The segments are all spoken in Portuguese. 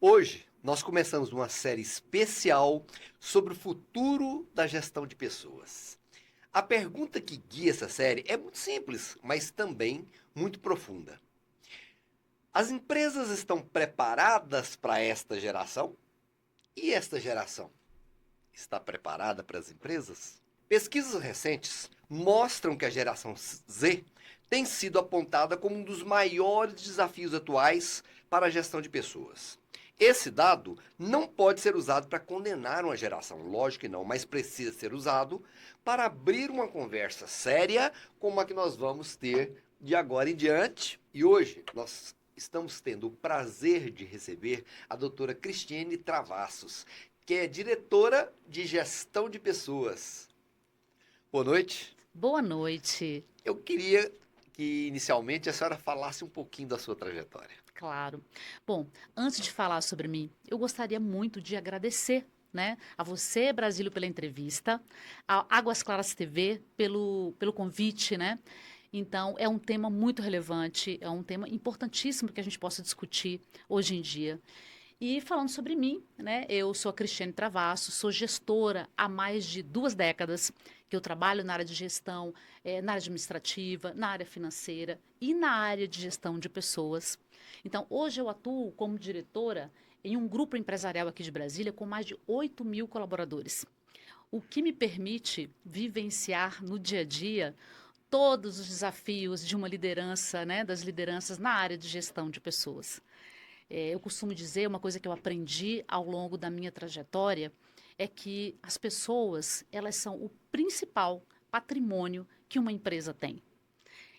Hoje, nós começamos uma série especial sobre o futuro da gestão de pessoas. A pergunta que guia essa série é muito simples, mas também muito profunda. As empresas estão preparadas para esta geração? E esta geração está preparada para as empresas? Pesquisas recentes mostram que a geração Z tem sido apontada como um dos maiores desafios atuais para a gestão de pessoas. Esse dado não pode ser usado para condenar uma geração, lógico que não, mas precisa ser usado para abrir uma conversa séria como a que nós vamos ter de agora em diante. E hoje nós estamos tendo o prazer de receber a doutora Cristiane Travassos, que é diretora de gestão de pessoas. Boa noite. Boa noite. Eu queria que inicialmente a senhora falasse um pouquinho da sua trajetória. Claro. Bom, antes de falar sobre mim, eu gostaria muito de agradecer, né, a você, Brasílio, pela entrevista, a Águas Claras TV pelo convite, né? Então, é um tema muito relevante, é um tema importantíssimo que a gente possa discutir hoje em dia. E falando sobre mim, né, eu sou a Cristiane Travasso, sou gestora há mais de 2 décadas, que eu trabalho na área de gestão, na área administrativa, na área financeira e na área de gestão de pessoas. Então, hoje eu atuo como diretora em um grupo empresarial aqui de Brasília com mais de 8.000 colaboradores, o que me permite vivenciar no dia a dia todos os desafios de uma liderança, né, das lideranças na área de gestão de pessoas. Eu costumo dizer, uma coisa que eu aprendi ao longo da minha trajetória, é que as pessoas, elas são o principal patrimônio que uma empresa tem.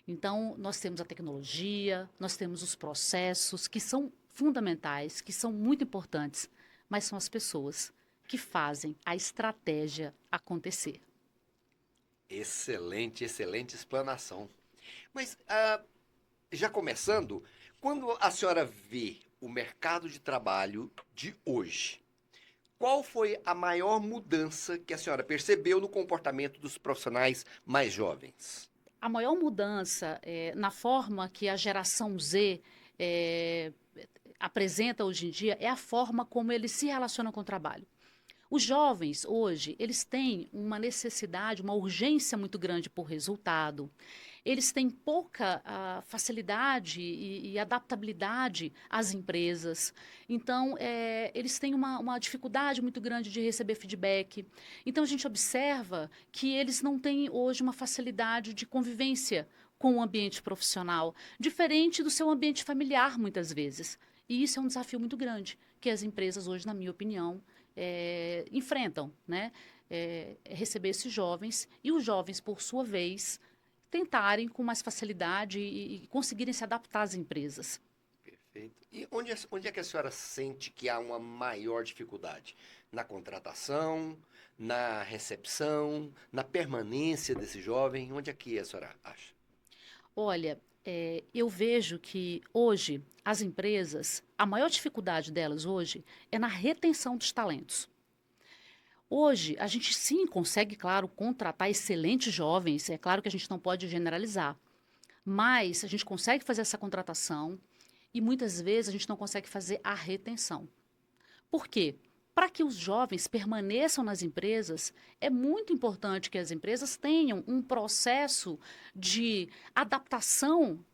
Então, nós temos a tecnologia, nós temos os processos que são fundamentais, que são muito importantes, mas são as pessoas que fazem a estratégia acontecer. Excelente, excelente explanação. Mas, já começando, quando a senhora vê o mercado de trabalho de hoje, qual foi a maior mudança que a senhora percebeu no comportamento dos profissionais mais jovens? A maior mudança na forma que a geração Z é, apresenta hoje em dia é a forma como eles se relacionam com o trabalho. Os jovens hoje, eles têm uma necessidade, uma urgência muito grande por resultado. Eles têm pouca facilidade e adaptabilidade às empresas. Então, eles têm uma dificuldade muito grande de receber feedback. Então, a gente observa que eles não têm hoje uma facilidade de convivência com o ambiente profissional, diferente do seu ambiente familiar, muitas vezes. E isso é um desafio muito grande que as empresas hoje, na minha opinião, enfrentam, né? Receber esses jovens e os jovens, por sua vez, tentarem com mais facilidade e conseguirem se adaptar às empresas. Perfeito. E onde é que a senhora sente que há uma maior dificuldade? Na contratação, na recepção, na permanência desse jovem? Onde é que a senhora acha? Olha, eu vejo que hoje as empresas, a maior dificuldade delas hoje é na retenção dos talentos. Hoje, a gente sim consegue, claro, contratar excelentes jovens, é claro que a gente não pode generalizar, mas a gente consegue fazer essa contratação e muitas vezes a gente não consegue fazer a retenção. Por quê? Para que os jovens permaneçam nas empresas, é muito importante que as empresas tenham um processo de adaptação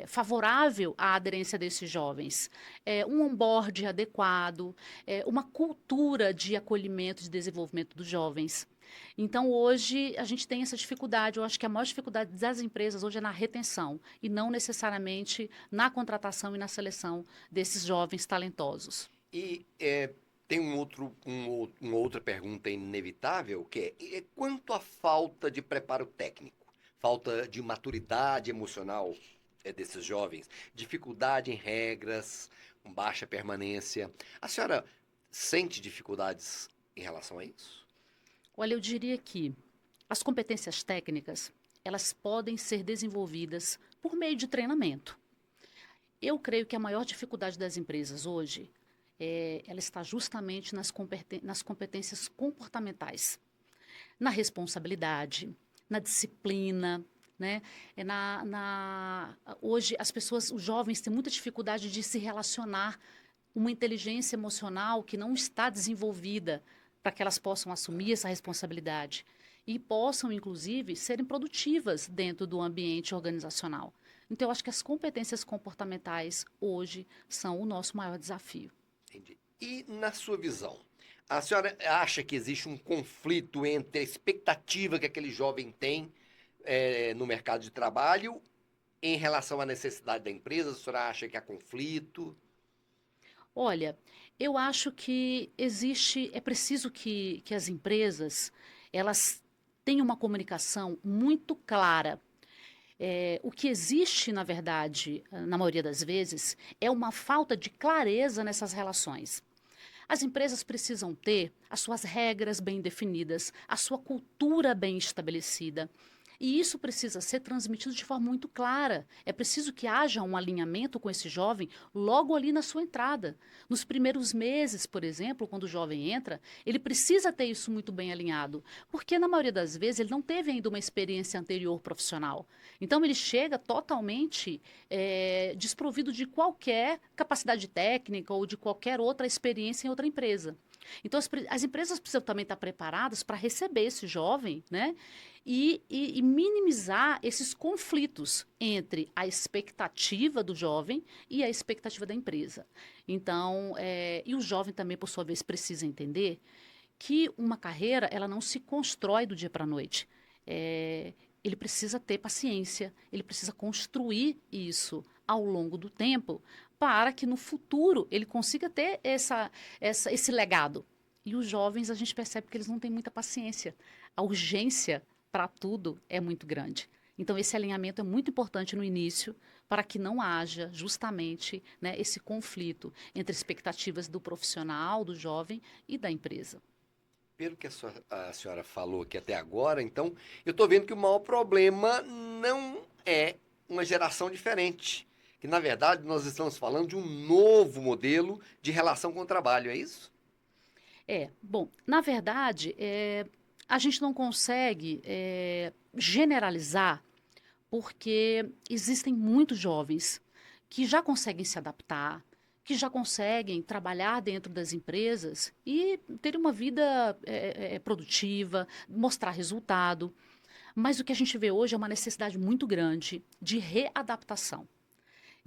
favorável à aderência desses jovens, um onboard adequado, uma cultura de acolhimento e de desenvolvimento dos jovens. Então, hoje, a gente tem essa dificuldade. Eu acho que a maior dificuldade das empresas hoje é na retenção e não necessariamente na contratação e na seleção desses jovens talentosos. E tem uma outra pergunta inevitável, que quanto à falta de preparo técnico, falta de maturidade emocional desses jovens, dificuldade em regras, baixa permanência. A senhora sente dificuldades em relação a isso? Olha, eu diria que as competências técnicas, elas podem ser desenvolvidas por meio de treinamento. Eu creio que a maior dificuldade das empresas hoje, ela está justamente nas competências comportamentais, na responsabilidade, na disciplina, né? Hoje as pessoas, os jovens têm muita dificuldade de se relacionar uma inteligência emocional que não está desenvolvida para que elas possam assumir essa responsabilidade e possam, inclusive, serem produtivas dentro do ambiente organizacional. Então, eu acho que as competências comportamentais hoje são o nosso maior desafio. Entendi. E na sua visão, a senhora acha que existe um conflito entre a expectativa que aquele jovem tem no mercado de trabalho em relação à necessidade da empresa? A senhora acha que há conflito? Olha, eu acho que é preciso que as empresas, elas tenham uma comunicação muito clara. O que existe, na verdade, na maioria das vezes, é uma falta de clareza nessas relações. As empresas precisam ter as suas regras bem definidas, a sua cultura bem estabelecida. E isso precisa ser transmitido de forma muito clara. É preciso que haja um alinhamento com esse jovem logo ali na sua entrada. Nos primeiros meses, por exemplo, quando o jovem entra, ele precisa ter isso muito bem alinhado, porque na maioria das vezes ele não teve ainda uma experiência anterior profissional. Então ele chega totalmente desprovido de qualquer capacidade técnica ou de qualquer outra experiência em outra empresa. Então, as empresas precisam também estar preparadas para receber esse jovem, né? E minimizar esses conflitos entre a expectativa do jovem e a expectativa da empresa. Então, e o jovem também, por sua vez, precisa entender que uma carreira ela não se constrói do dia para a noite. Ele precisa ter paciência, ele precisa construir isso ao longo do tempo para que no futuro ele consiga ter esse legado. E os jovens, a gente percebe que eles não têm muita paciência. A urgência para tudo é muito grande. Então, esse alinhamento é muito importante no início para que não haja justamente, né, esse conflito entre expectativas do profissional, do jovem e da empresa. Pelo que a senhora falou aqui até agora, então, eu estou vendo que o maior problema não é uma geração diferente. Que, na verdade, nós estamos falando de um novo modelo de relação com o trabalho, é isso? Bom, na verdade, a gente não consegue generalizar porque existem muitos jovens que já conseguem se adaptar, que já conseguem trabalhar dentro das empresas e ter uma vida produtiva, mostrar resultado. Mas o que a gente vê hoje é uma necessidade muito grande de readaptação.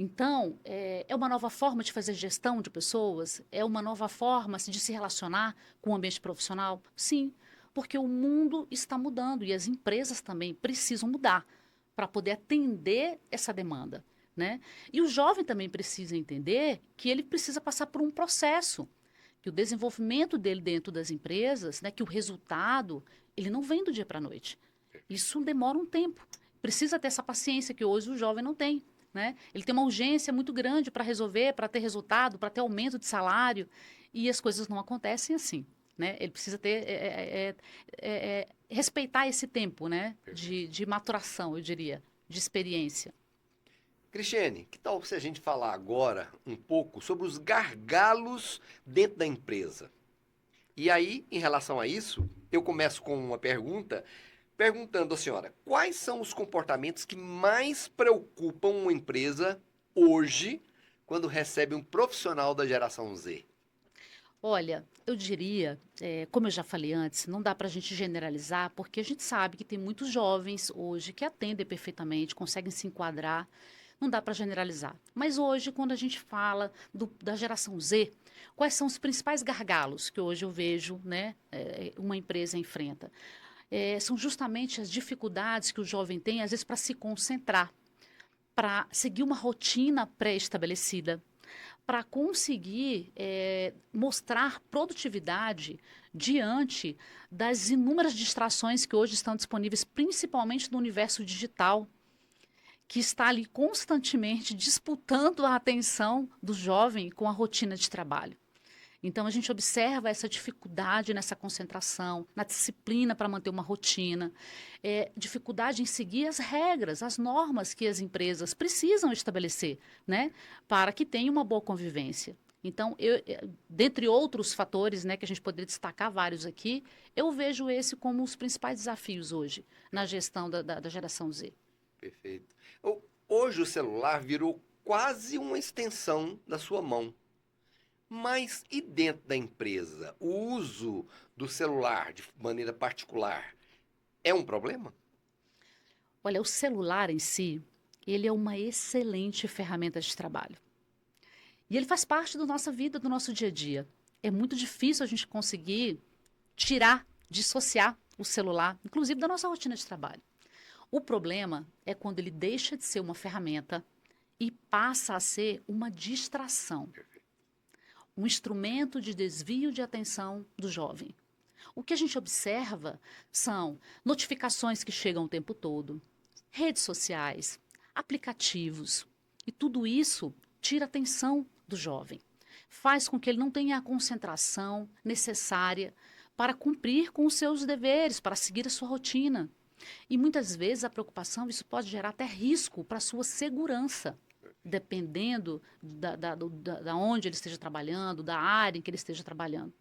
Então, é uma nova forma de fazer gestão de pessoas? É uma nova forma assim, de se relacionar com o ambiente profissional? Sim, porque o mundo está mudando e as empresas também precisam mudar para poder atender essa demanda, né? E o jovem também precisa entender que ele precisa passar por um processo, que o desenvolvimento dele dentro das empresas, né, que o resultado, ele não vem do dia para a noite. Isso demora um tempo. Precisa ter essa paciência que hoje o jovem não tem. Né? Ele tem uma urgência muito grande para resolver, para ter resultado, para ter aumento de salário, e as coisas não acontecem assim. Né? Ele precisa ter respeitar esse tempo, né? De maturação, eu diria, de experiência. Cristiane, que tal se a gente falar agora um pouco sobre os gargalos dentro da empresa? E aí, em relação a isso, eu começo com uma pergunta, perguntando à senhora, quais são os comportamentos que mais preocupam uma empresa hoje quando recebe um profissional da geração Z? Olha, eu diria, como eu já falei antes, não dá para a gente generalizar, porque a gente sabe que tem muitos jovens hoje que atendem perfeitamente, conseguem se enquadrar. Não dá para generalizar. Mas hoje, quando a gente fala da geração Z, quais são os principais gargalos que hoje eu vejo, né, uma empresa enfrenta? São justamente as dificuldades que o jovem tem, às vezes, para se concentrar, para seguir uma rotina pré-estabelecida, para conseguir mostrar produtividade diante das inúmeras distrações que hoje estão disponíveis, principalmente no universo digital, que está ali constantemente disputando a atenção do jovem com a rotina de trabalho. Então, a gente observa essa dificuldade nessa concentração, na disciplina para manter uma rotina, dificuldade em seguir as regras, as normas que as empresas precisam estabelecer, né, para que tenha uma boa convivência. Então, dentre outros fatores, né, que a gente poderia destacar vários aqui, eu vejo esse como os principais desafios hoje na gestão da geração Z. Perfeito. Hoje o celular virou quase uma extensão da sua mão. Mas e dentro da empresa? O uso do celular de maneira particular é um problema? Olha, o celular em si, ele é uma excelente ferramenta de trabalho. E ele faz parte da nossa vida, do nosso dia a dia. É muito difícil a gente conseguir tirar, dissociar o celular, inclusive da nossa rotina de trabalho. O problema é quando ele deixa de ser uma ferramenta e passa a ser uma distração, um instrumento de desvio de atenção do jovem. O que a gente observa são notificações que chegam o tempo todo, redes sociais, aplicativos, e tudo isso tira a atenção do jovem. Faz com que ele não tenha a concentração necessária para cumprir com os seus deveres, para seguir a sua rotina. E muitas vezes a preocupação, isso pode gerar até risco para a sua segurança, dependendo da onde ele esteja trabalhando, da área em que ele esteja trabalhando.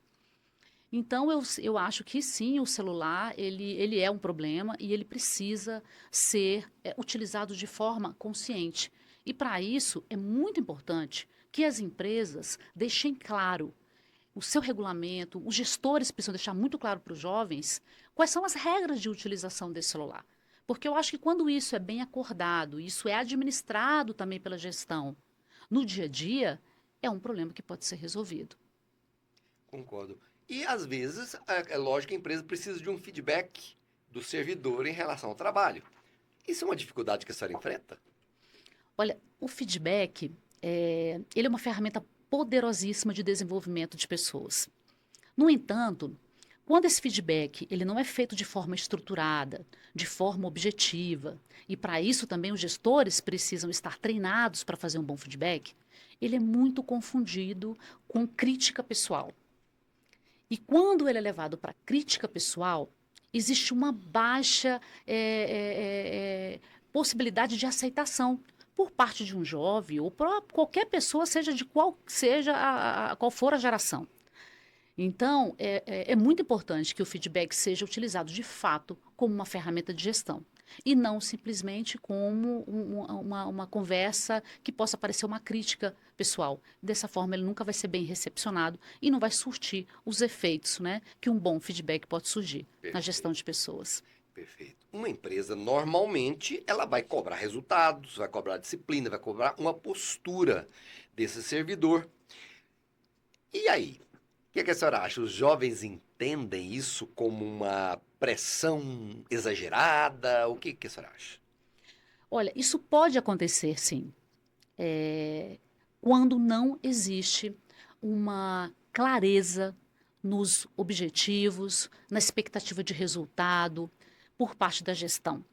Então, eu acho que sim, o celular, ele é um problema e ele precisa ser utilizado de forma consciente. E para isso, é muito importante que as empresas deixem claro o seu regulamento, os gestores precisam deixar muito claro para os jovens quais são as regras de utilização desse celular. Porque eu acho que quando isso é bem acordado, isso é administrado também pela gestão, no dia a dia, é um problema que pode ser resolvido. Concordo. E às vezes, é lógico que a empresa precisa de um feedback do servidor em relação ao trabalho. Isso é uma dificuldade que a senhora enfrenta? Olha, o feedback, ele é uma ferramenta poderosíssima de desenvolvimento de pessoas. No entanto, quando esse feedback ele não é feito de forma estruturada, de forma objetiva, e para isso também os gestores precisam estar treinados para fazer um bom feedback, ele é muito confundido com crítica pessoal. E quando ele é levado para crítica pessoal, existe uma baixa possibilidade de aceitação por parte de um jovem ou por qualquer pessoa, seja de qual seja qual for a geração. Então, é muito importante que o feedback seja utilizado de fato como uma ferramenta de gestão e não simplesmente como uma conversa que possa parecer uma crítica pessoal. Dessa forma, ele nunca vai ser bem recepcionado e não vai surtir os efeitos, né, que um bom feedback pode surgir na gestão de pessoas. Perfeito. Uma empresa, normalmente, ela vai cobrar resultados, vai cobrar disciplina, vai cobrar uma postura desse servidor. E aí? O que a senhora acha? Os jovens entendem isso como uma pressão exagerada? O que a senhora acha? Olha, isso pode acontecer, sim, quando não existe uma clareza nos objetivos, na expectativa de resultado por parte da gestão.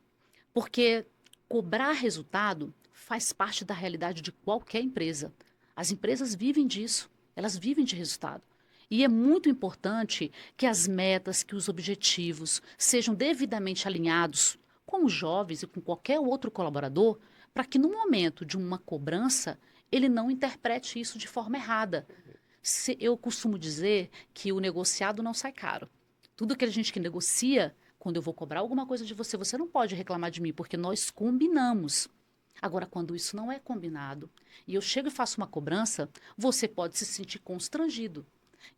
Porque cobrar resultado faz parte da realidade de qualquer empresa. As empresas vivem disso, elas vivem de resultado. E é muito importante que as metas, que os objetivos sejam devidamente alinhados com os jovens e com qualquer outro colaborador, para que no momento de uma cobrança ele não interprete isso de forma errada. Eu costumo dizer que o negociado não sai caro. Tudo que a gente que negocia, quando eu vou cobrar alguma coisa de você, você não pode reclamar de mim, porque nós combinamos. Agora, quando isso não é combinado e eu chego e faço uma cobrança, você pode se sentir constrangido.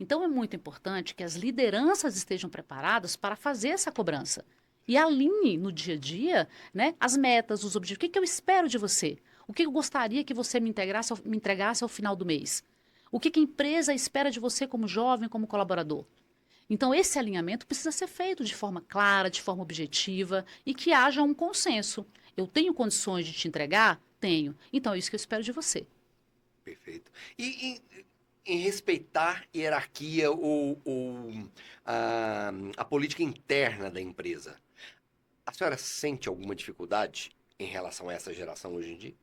Então, é muito importante que as lideranças estejam preparadas para fazer essa cobrança e alinhe no dia a dia, né, as metas, os objetivos. O que eu espero de você? O que eu gostaria que você me entregasse ao final do mês? O que a empresa espera de você como jovem, como colaborador? Então, esse alinhamento precisa ser feito de forma clara, de forma objetiva e que haja um consenso. Eu tenho condições de te entregar? Tenho. Então, é isso que eu espero de você. Perfeito. E em respeitar hierarquia ou a política interna da empresa, a senhora sente alguma dificuldade em relação a essa geração hoje em dia?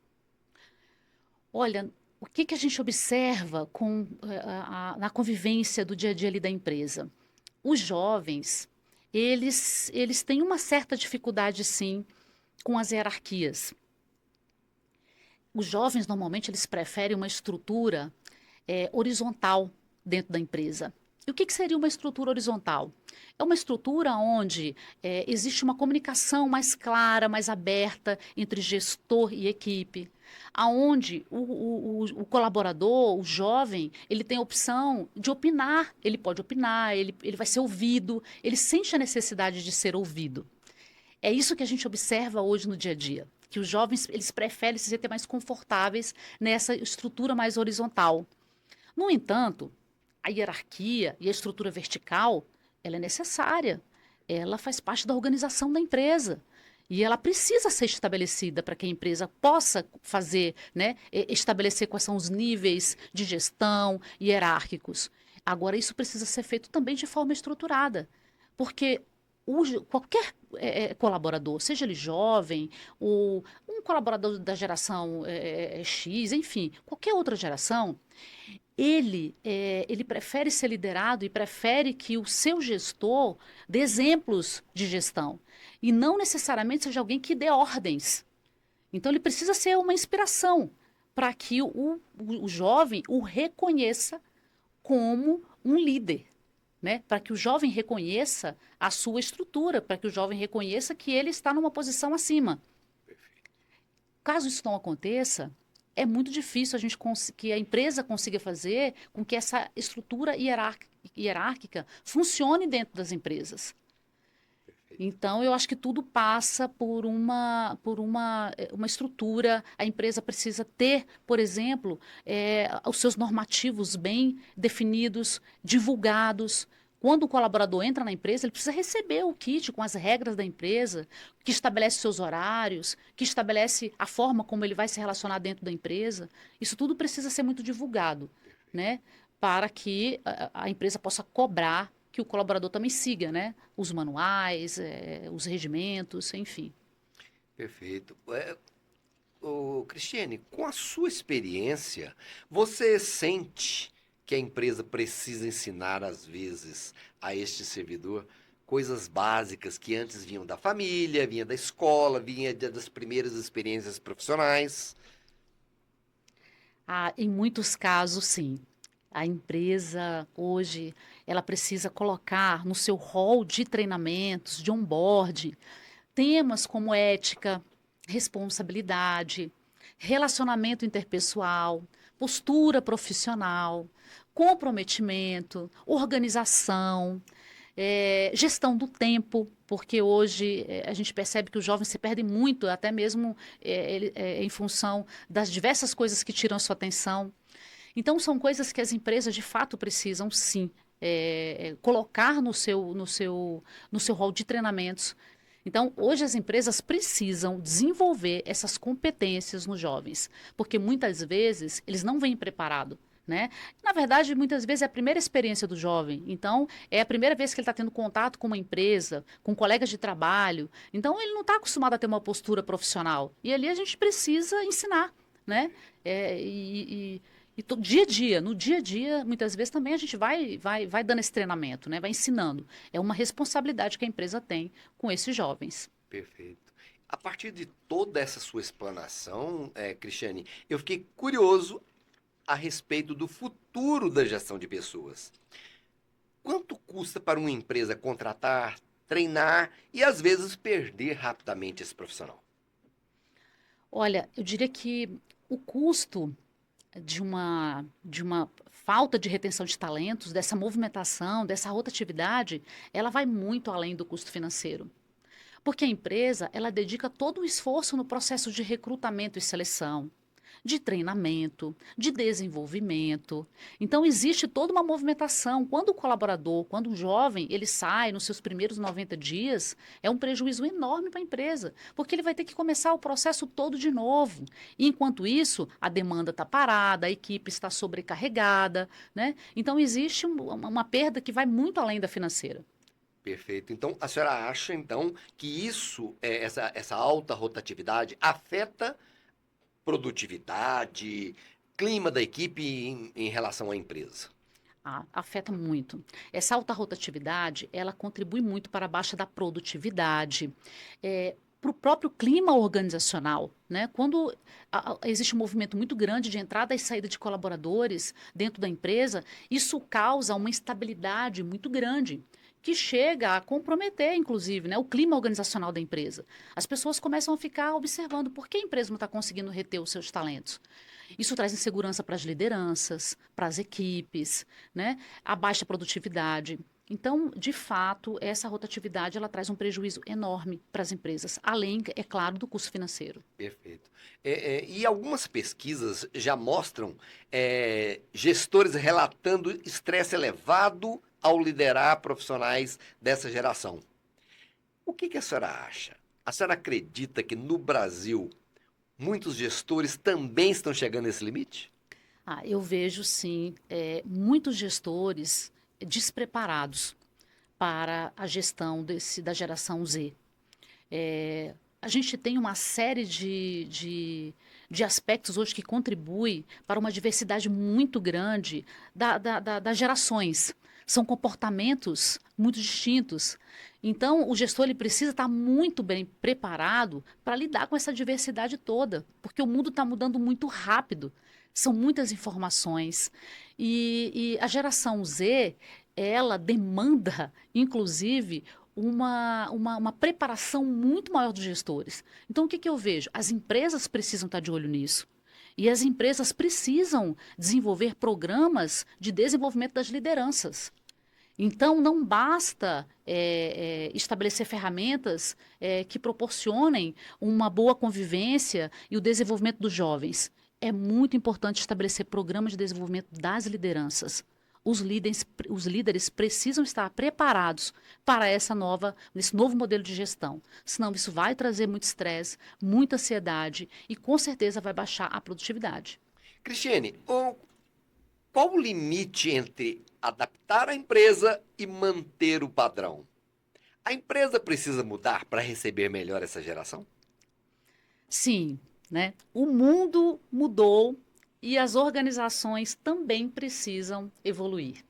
Olha, o que a gente observa na convivência do dia a dia ali da empresa? Os jovens, eles têm uma certa dificuldade, sim, com as hierarquias. Os jovens, normalmente, eles preferem uma estrutura horizontal dentro da empresa. E o que seria uma estrutura horizontal? É uma estrutura onde existe uma comunicação mais clara, mais aberta entre gestor e equipe. aonde o colaborador, o jovem, ele tem a opção de opinar, ele pode opinar, ele vai ser ouvido, ele sente a necessidade de ser ouvido. É isso que a gente observa hoje no dia a dia, que os jovens, eles preferem se sentir mais confortáveis nessa estrutura mais horizontal. No entanto, a hierarquia e a estrutura vertical, ela é necessária. Ela faz parte da organização da empresa. E ela precisa ser estabelecida para que a empresa possa fazer, né, estabelecer quais são os níveis de gestão hierárquicos. Agora, isso precisa ser feito também de forma estruturada, porque qualquer colaborador, seja ele jovem, ou um colaborador da geração X, enfim, qualquer outra geração, ele prefere ser liderado e prefere que o seu gestor dê exemplos de gestão e não necessariamente seja alguém que dê ordens. Então, ele precisa ser uma inspiração para que o jovem o reconheça como um líder, né? Para que o jovem reconheça a sua estrutura, para que o jovem reconheça que ele está numa posição acima. Caso isso não aconteça, é muito difícil que a empresa consiga fazer com que essa estrutura hierárquica funcione dentro das empresas. Então, eu acho que tudo passa por uma estrutura. A empresa precisa ter, por exemplo, os seus normativos bem definidos, divulgados. Quando o colaborador entra na empresa, ele precisa receber o kit com as regras da empresa, que estabelece seus horários, que estabelece a forma como ele vai se relacionar dentro da empresa. Isso tudo precisa ser muito divulgado, né? Para que a empresa possa cobrar que o colaborador também siga, né? Os manuais, os regimentos, enfim. Perfeito. Cristiane, com a sua experiência, você sente que a empresa precisa ensinar, às vezes, a este servidor coisas básicas que antes vinham da família, vinha da escola, vinha das primeiras experiências profissionais? Em muitos casos, sim. A empresa hoje, ela precisa colocar no seu rol de treinamentos, de onboarding, temas como ética, responsabilidade, relacionamento interpessoal, postura profissional, comprometimento, organização, gestão do tempo, porque hoje a gente percebe que os jovens se perdem muito, até mesmo em função das diversas coisas que tiram a sua atenção. Então, são coisas que as empresas de fato precisam, sim, colocar no seu rol de treinamentos. Então, hoje as empresas precisam desenvolver essas competências nos jovens, porque muitas vezes eles não vêm preparados. Né? Na verdade, muitas vezes é a primeira experiência do jovem. Então, é a primeira vez que ele está tendo contato com uma empresa, com colegas de trabalho. Então, ele não está acostumado a ter uma postura profissional. E ali a gente precisa ensinar, né? Dia a dia, no dia a dia, muitas vezes também a gente vai dando esse treinamento, né? Vai ensinando. É uma responsabilidade que a empresa tem com esses jovens. Perfeito. A partir de toda essa sua explanação, Cristiane, eu fiquei curioso a respeito do futuro da gestão de pessoas. Quanto custa para uma empresa contratar, treinar e, às vezes, perder rapidamente esse profissional? Olha, eu diria que o custo de uma falta de retenção de talentos, dessa movimentação, dessa rotatividade, ela vai muito além do custo financeiro. Porque a empresa, ela dedica todo o esforço no processo de recrutamento e seleção, de treinamento, de desenvolvimento. Então, existe toda uma movimentação. Quando o colaborador, quando o jovem, ele sai nos seus primeiros 90 dias, é um prejuízo enorme para a empresa, porque ele vai ter que começar o processo todo de novo. E, enquanto isso, a demanda está parada, a equipe está sobrecarregada, né? Então, existe uma perda que vai muito além da financeira. Perfeito. Então, a senhora acha, então, que isso, essa alta rotatividade, afeta produtividade, clima da equipe em relação à empresa? Afeta muito. Essa alta rotatividade, ela contribui muito para a baixa da produtividade, para o próprio clima organizacional, né? Quando existe um movimento muito grande de entrada e saída de colaboradores dentro da empresa, isso causa uma instabilidade muito grande, que chega a comprometer, inclusive, né, o clima organizacional da empresa. As pessoas começam a ficar observando por que a empresa não está conseguindo reter os seus talentos. Isso traz insegurança para as lideranças, para as equipes, né, a baixa produtividade. Então, de fato, essa rotatividade ela traz um prejuízo enorme para as empresas, além, é claro, do custo financeiro. Perfeito. E algumas pesquisas já mostram gestores relatando estresse elevado ao liderar profissionais dessa geração. O que a senhora acha? A senhora acredita que no Brasil muitos gestores também estão chegando nesse limite? Eu vejo sim, muitos gestores despreparados para a gestão da geração Z. A gente tem uma série de aspectos hoje que contribuem para uma diversidade muito grande das gerações. São comportamentos muito distintos. Então, o gestor ele precisa estar muito bem preparado para lidar com essa diversidade toda, porque o mundo está mudando muito rápido. São muitas informações. E a geração Z, ela demanda, inclusive, uma preparação muito maior dos gestores. Então, o que eu vejo? As empresas precisam estar de olho nisso. E as empresas precisam desenvolver programas de desenvolvimento das lideranças. Então, não basta estabelecer ferramentas que proporcionem uma boa convivência e o desenvolvimento dos jovens. É muito importante estabelecer programas de desenvolvimento das lideranças. Os líderes precisam estar preparados para esse novo modelo de gestão. Senão isso vai trazer muito estresse, muita ansiedade e com certeza vai baixar a produtividade. Cristiane, qual o limite entre adaptar a empresa e manter o padrão? A empresa precisa mudar para receber melhor essa geração? Sim, né? O mundo mudou e as organizações também precisam evoluir.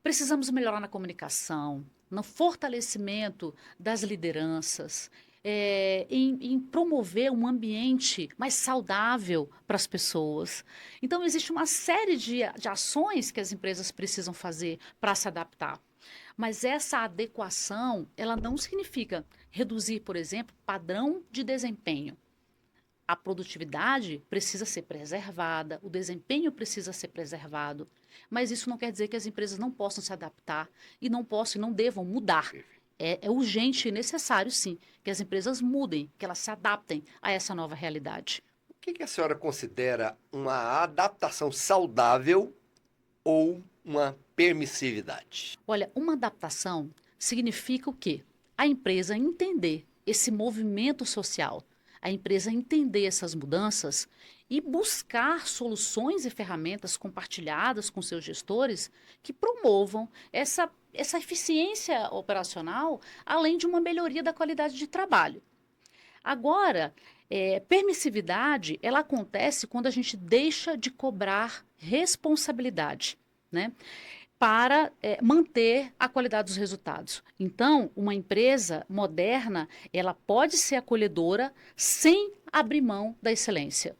Precisamos melhorar na comunicação, no fortalecimento das lideranças, em promover um ambiente mais saudável para as pessoas. Então, existe uma série de ações que as empresas precisam fazer para se adaptar. Mas essa adequação, ela não significa reduzir, por exemplo, padrão de desempenho. A produtividade precisa ser preservada, o desempenho precisa ser preservado, mas isso não quer dizer que as empresas não possam se adaptar e não possam e não devam mudar. É urgente e necessário, sim, que as empresas mudem, que elas se adaptem a essa nova realidade. O que a senhora considera uma adaptação saudável ou uma permissividade? Olha, uma adaptação significa o quê? A empresa entender esse movimento social, a empresa entender essas mudanças e buscar soluções e ferramentas compartilhadas com seus gestores que promovam essa eficiência operacional, além de uma melhoria da qualidade de trabalho. Agora, permissividade, ela acontece quando a gente deixa de cobrar responsabilidade, né? Para manter a qualidade dos resultados. Então, uma empresa moderna, ela pode ser acolhedora sem abrir mão da excelência.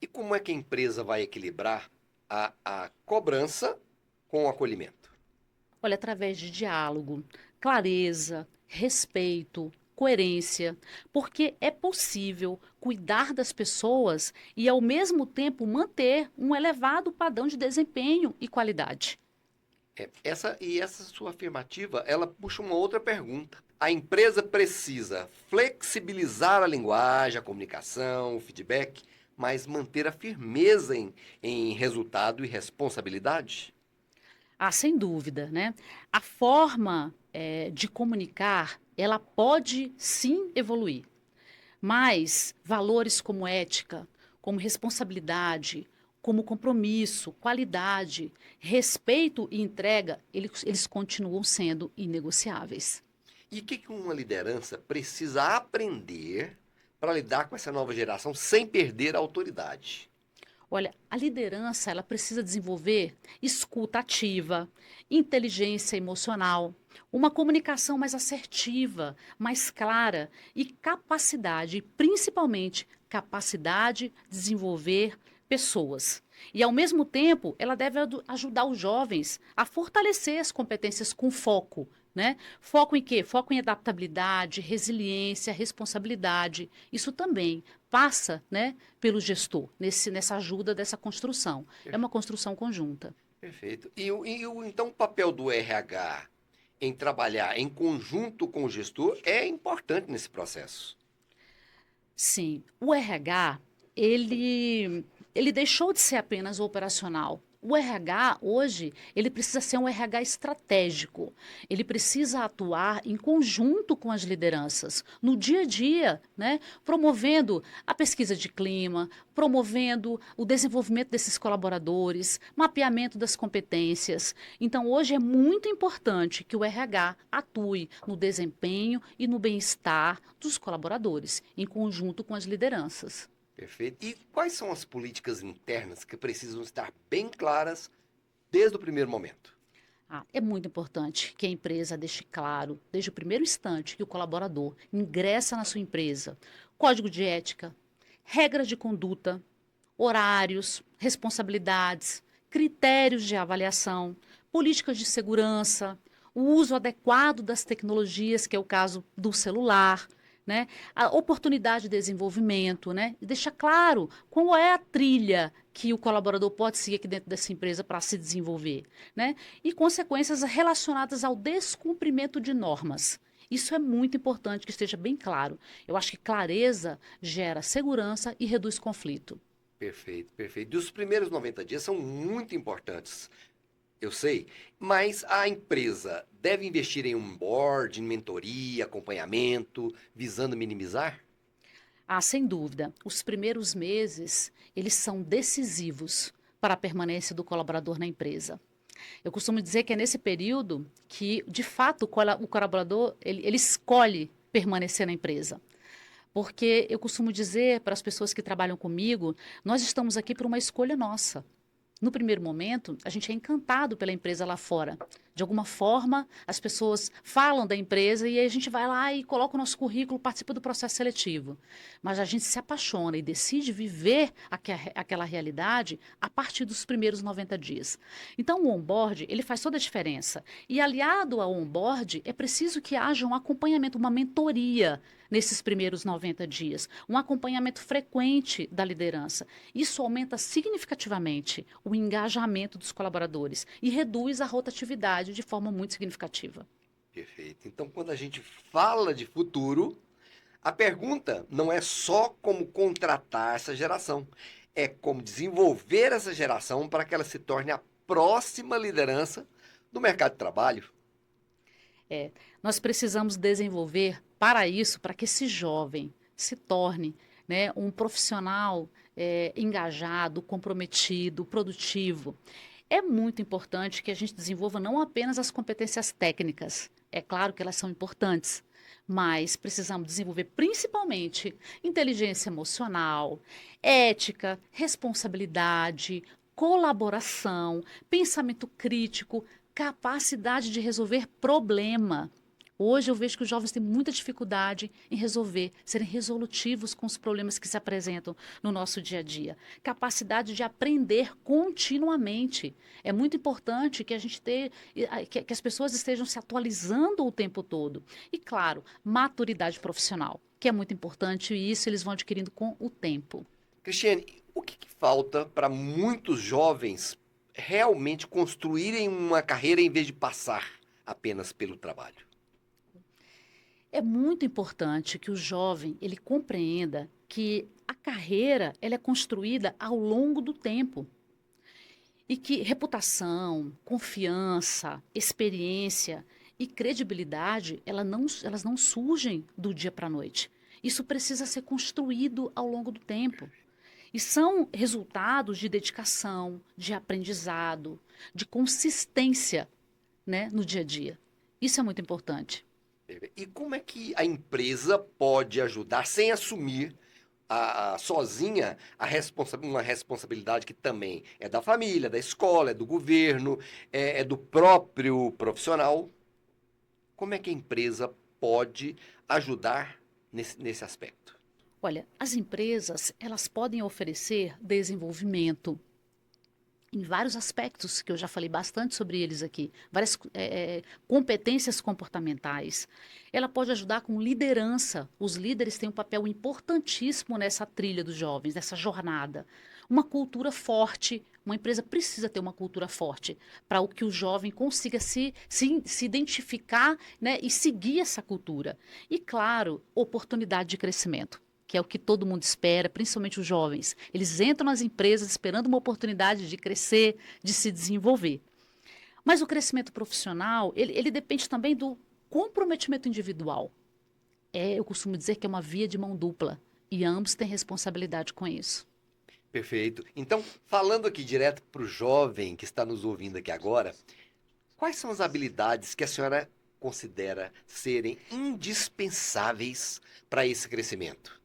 E como é que a empresa vai equilibrar a cobrança com o acolhimento? Olha, através de diálogo, clareza, respeito, coerência, porque é possível cuidar das pessoas e, ao mesmo tempo, manter um elevado padrão de desempenho e qualidade. Essa sua afirmativa, ela puxa uma outra pergunta. A empresa precisa flexibilizar a linguagem, a comunicação, o feedback, mas manter a firmeza em resultado e responsabilidade? Sem dúvida, né? A forma de comunicar, ela pode sim evoluir, mas valores como ética, como responsabilidade, como compromisso, qualidade, respeito e entrega, eles continuam sendo inegociáveis. E o que uma liderança precisa aprender para lidar com essa nova geração sem perder a autoridade? Olha, a liderança ela precisa desenvolver escuta ativa, inteligência emocional, uma comunicação mais assertiva, mais clara e capacidade, principalmente capacidade de desenvolver pessoas. E, ao mesmo tempo, ela deve ajudar os jovens a fortalecer as competências com foco né? Foco em quê? Foco em adaptabilidade, resiliência, responsabilidade. Isso também passa, né, pelo gestor, nessa ajuda dessa construção. É uma construção conjunta. Perfeito. Então, o papel do RH em trabalhar em conjunto com o gestor é importante nesse processo. Sim, o RH, ele deixou de ser apenas operacional. O RH hoje, ele precisa ser um RH estratégico. Ele precisa atuar em conjunto com as lideranças, no dia a dia, né? Promovendo a pesquisa de clima, promovendo o desenvolvimento desses colaboradores, mapeamento das competências. Então, hoje é muito importante que o RH atue no desempenho e no bem-estar dos colaboradores, em conjunto com as lideranças. Perfeito. E quais são as políticas internas que precisam estar bem claras desde o primeiro momento? É muito importante que a empresa deixe claro, desde o primeiro instante que o colaborador ingressa na sua empresa, código de ética, regras de conduta, horários, responsabilidades, critérios de avaliação, políticas de segurança, o uso adequado das tecnologias, que é o caso do celular, né? A oportunidade de desenvolvimento, né? E deixar claro qual é a trilha que o colaborador pode seguir aqui dentro dessa empresa para se desenvolver, né? E consequências relacionadas ao descumprimento de normas. Isso é muito importante que esteja bem claro. Eu acho que clareza gera segurança e reduz conflito. Perfeito, perfeito. E os primeiros 90 dias são muito importantes, eu sei, mas a empresa deve investir em onboarding, mentoria, acompanhamento, visando minimizar? Sem dúvida, os primeiros meses, eles são decisivos para a permanência do colaborador na empresa. Eu costumo dizer que é nesse período que, de fato, o colaborador, ele escolhe permanecer na empresa. Porque eu costumo dizer para as pessoas que trabalham comigo, nós estamos aqui por uma escolha nossa. No primeiro momento, a gente é encantado pela empresa lá fora. De alguma forma, as pessoas falam da empresa e aí a gente vai lá e coloca o nosso currículo, participa do processo seletivo. Mas a gente se apaixona e decide viver aquela realidade a partir dos primeiros 90 dias. Então, o onboard, ele faz toda a diferença. E aliado ao onboard, é preciso que haja um acompanhamento, uma mentoria nesses primeiros 90 dias, um acompanhamento frequente da liderança. Isso aumenta significativamente o engajamento dos colaboradores e reduz a rotatividade de forma muito significativa. Perfeito. Então, quando a gente fala de futuro, a pergunta não é só como contratar essa geração, é como desenvolver essa geração para que ela se torne a próxima liderança do mercado de trabalho. É, nós precisamos desenvolver para isso, para que esse jovem se torne, né, um profissional engajado, comprometido, produtivo. É muito importante que a gente desenvolva não apenas as competências técnicas, é claro que elas são importantes, mas precisamos desenvolver principalmente inteligência emocional, ética, responsabilidade, colaboração, pensamento crítico, capacidade de resolver problema. Hoje eu vejo que os jovens têm muita dificuldade em resolver, serem resolutivos com os problemas que se apresentam no nosso dia a dia. Capacidade de aprender continuamente. É muito importante que a gente tenha, que as pessoas estejam se atualizando o tempo todo. E, claro, maturidade profissional, que é muito importante e isso eles vão adquirindo com o tempo. Cristiane, o que falta para muitos jovens realmente construírem uma carreira em vez de passar apenas pelo trabalho? É muito importante que o jovem ele compreenda que a carreira ela é construída ao longo do tempo e que reputação, confiança, experiência e credibilidade elas não surgem do dia para a noite. Isso precisa ser construído ao longo do tempo. E são resultados de dedicação, de aprendizado, de consistência, né, no dia a dia. Isso é muito importante. E como é que a empresa pode ajudar sem assumir sozinha uma responsabilidade que também é da família, da escola, é do governo, é do próprio profissional? Como é que a empresa pode ajudar nesse aspecto? Olha, as empresas, elas podem oferecer desenvolvimento, em vários aspectos, que eu já falei bastante sobre eles aqui, várias competências comportamentais. Ela pode ajudar com liderança. Os líderes têm um papel importantíssimo nessa trilha dos jovens, nessa jornada. Uma cultura forte, uma empresa precisa ter uma cultura forte para o que o jovem consiga se identificar, né, e seguir essa cultura. E, claro, oportunidade de crescimento, que é o que todo mundo espera, principalmente os jovens. Eles entram nas empresas esperando uma oportunidade de crescer, de se desenvolver. Mas o crescimento profissional, ele depende também do comprometimento individual. Eu costumo dizer que é uma via de mão dupla, e ambos têm responsabilidade com isso. Perfeito. Então, falando aqui direto para o jovem que está nos ouvindo aqui agora, quais são as habilidades que a senhora considera serem indispensáveis para esse crescimento?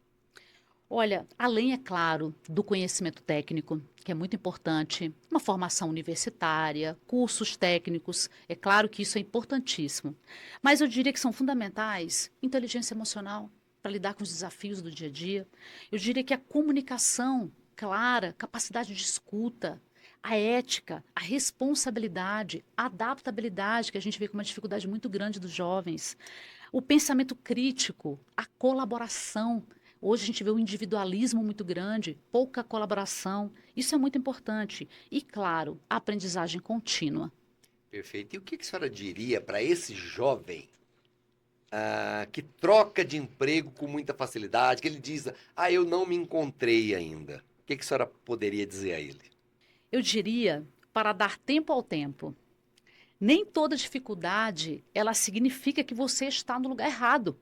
Olha, além, é claro, do conhecimento técnico, que é muito importante, uma formação universitária, cursos técnicos, é claro que isso é importantíssimo. Mas eu diria que são fundamentais inteligência emocional para lidar com os desafios do dia a dia. Eu diria que a comunicação clara, capacidade de escuta, a ética, a responsabilidade, a adaptabilidade, que a gente vê como uma dificuldade muito grande dos jovens, o pensamento crítico, a colaboração. Hoje a gente vê um individualismo muito grande, pouca colaboração. Isso é muito importante. E, claro, a aprendizagem contínua. Perfeito. E o que a senhora diria para esse jovem que troca de emprego com muita facilidade, que ele diz, eu não me encontrei ainda? O que a senhora poderia dizer a ele? Eu diria para dar tempo ao tempo. Nem toda dificuldade, ela significa que você está no lugar errado.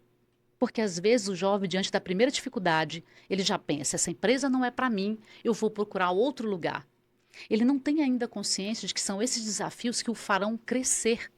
Porque às vezes o jovem, diante da primeira dificuldade, ele já pensa, essa empresa não é para mim, eu vou procurar outro lugar. Ele não tem ainda consciência de que são esses desafios que o farão crescer.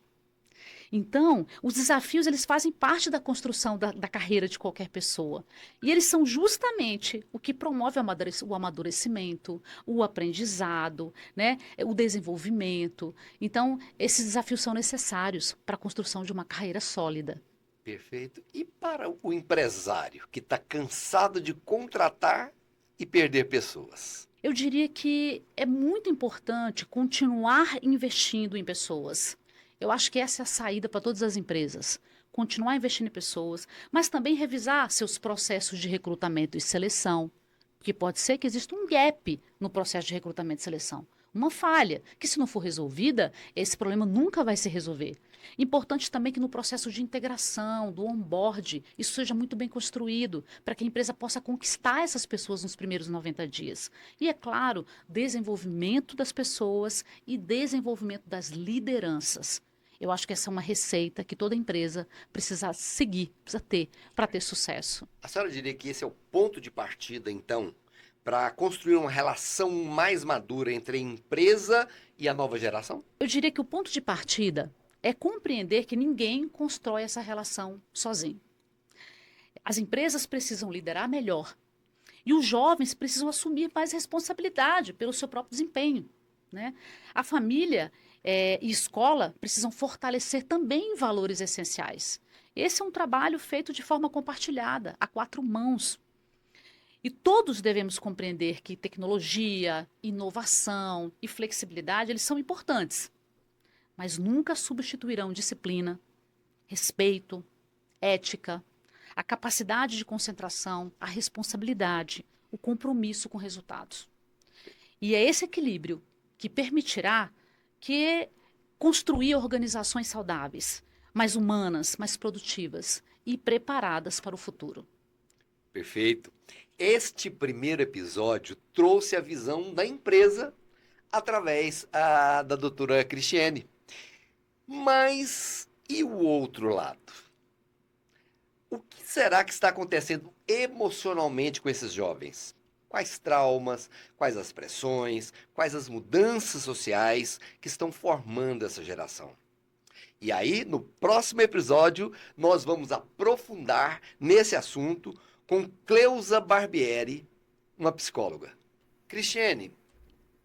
Então, os desafios, eles fazem parte da construção da carreira de qualquer pessoa. E eles são justamente o que promove o amadurecimento, o aprendizado, né, o desenvolvimento. Então, esses desafios são necessários para a construção de uma carreira sólida. Perfeito. E para o empresário que está cansado de contratar e perder pessoas? Eu diria que é muito importante continuar investindo em pessoas. Eu acho que essa é a saída para todas as empresas. Continuar investindo em pessoas, mas também revisar seus processos de recrutamento e seleção, porque pode ser que exista um gap no processo de recrutamento e seleção. Uma falha, que se não for resolvida, esse problema nunca vai se resolver. Importante também que no processo de integração, do onboard, isso seja muito bem construído, para que a empresa possa conquistar essas pessoas nos primeiros 90 dias. E, é claro, desenvolvimento das pessoas e desenvolvimento das lideranças. Eu acho que essa é uma receita que toda empresa precisa seguir, precisa ter, para ter sucesso. A senhora diria que esse é o ponto de partida, então, para construir uma relação mais madura entre a empresa e a nova geração? Eu diria que o ponto de partida é compreender que ninguém constrói essa relação sozinho. As empresas precisam liderar melhor e os jovens precisam assumir mais responsabilidade pelo seu próprio desempenho, né? A família e escola precisam fortalecer também valores essenciais. Esse é um trabalho feito de forma compartilhada, a quatro mãos. E todos devemos compreender que tecnologia, inovação e flexibilidade, eles são importantes, mas nunca substituirão disciplina, respeito, ética, a capacidade de concentração, a responsabilidade, o compromisso com resultados. E é esse equilíbrio que permitirá que construir organizações saudáveis, mais humanas, mais produtivas e preparadas para o futuro. Perfeito. Este primeiro episódio trouxe a visão da empresa através da doutora Cristiane. Mas e o outro lado? O que será que está acontecendo emocionalmente com esses jovens? Quais traumas, quais as pressões, quais as mudanças sociais que estão formando essa geração? E aí, no próximo episódio, nós vamos aprofundar nesse assunto com Cleusa Barbieri, uma psicóloga. Cristiane,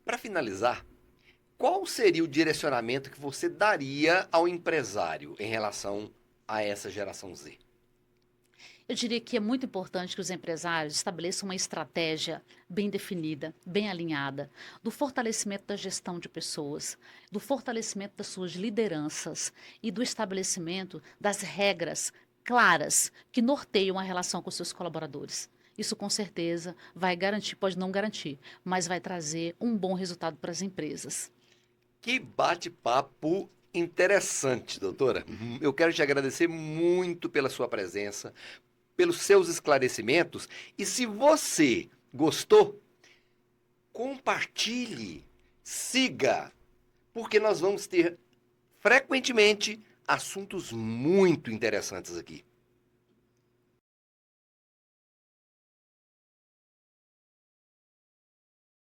para finalizar, qual seria o direcionamento que você daria ao empresário em relação a essa geração Z? Eu diria que é muito importante que os empresários estabeleçam uma estratégia bem definida, bem alinhada, do fortalecimento da gestão de pessoas, do fortalecimento das suas lideranças e do estabelecimento das regras claras que norteiam a relação com seus colaboradores. Isso com certeza vai garantir, pode não garantir, mas vai trazer um bom resultado para as empresas. Que bate-papo interessante, doutora. Eu quero te agradecer muito pela sua presença, pelos seus esclarecimentos. E se você gostou, compartilhe, siga, porque nós vamos ter frequentemente assuntos muito interessantes aqui.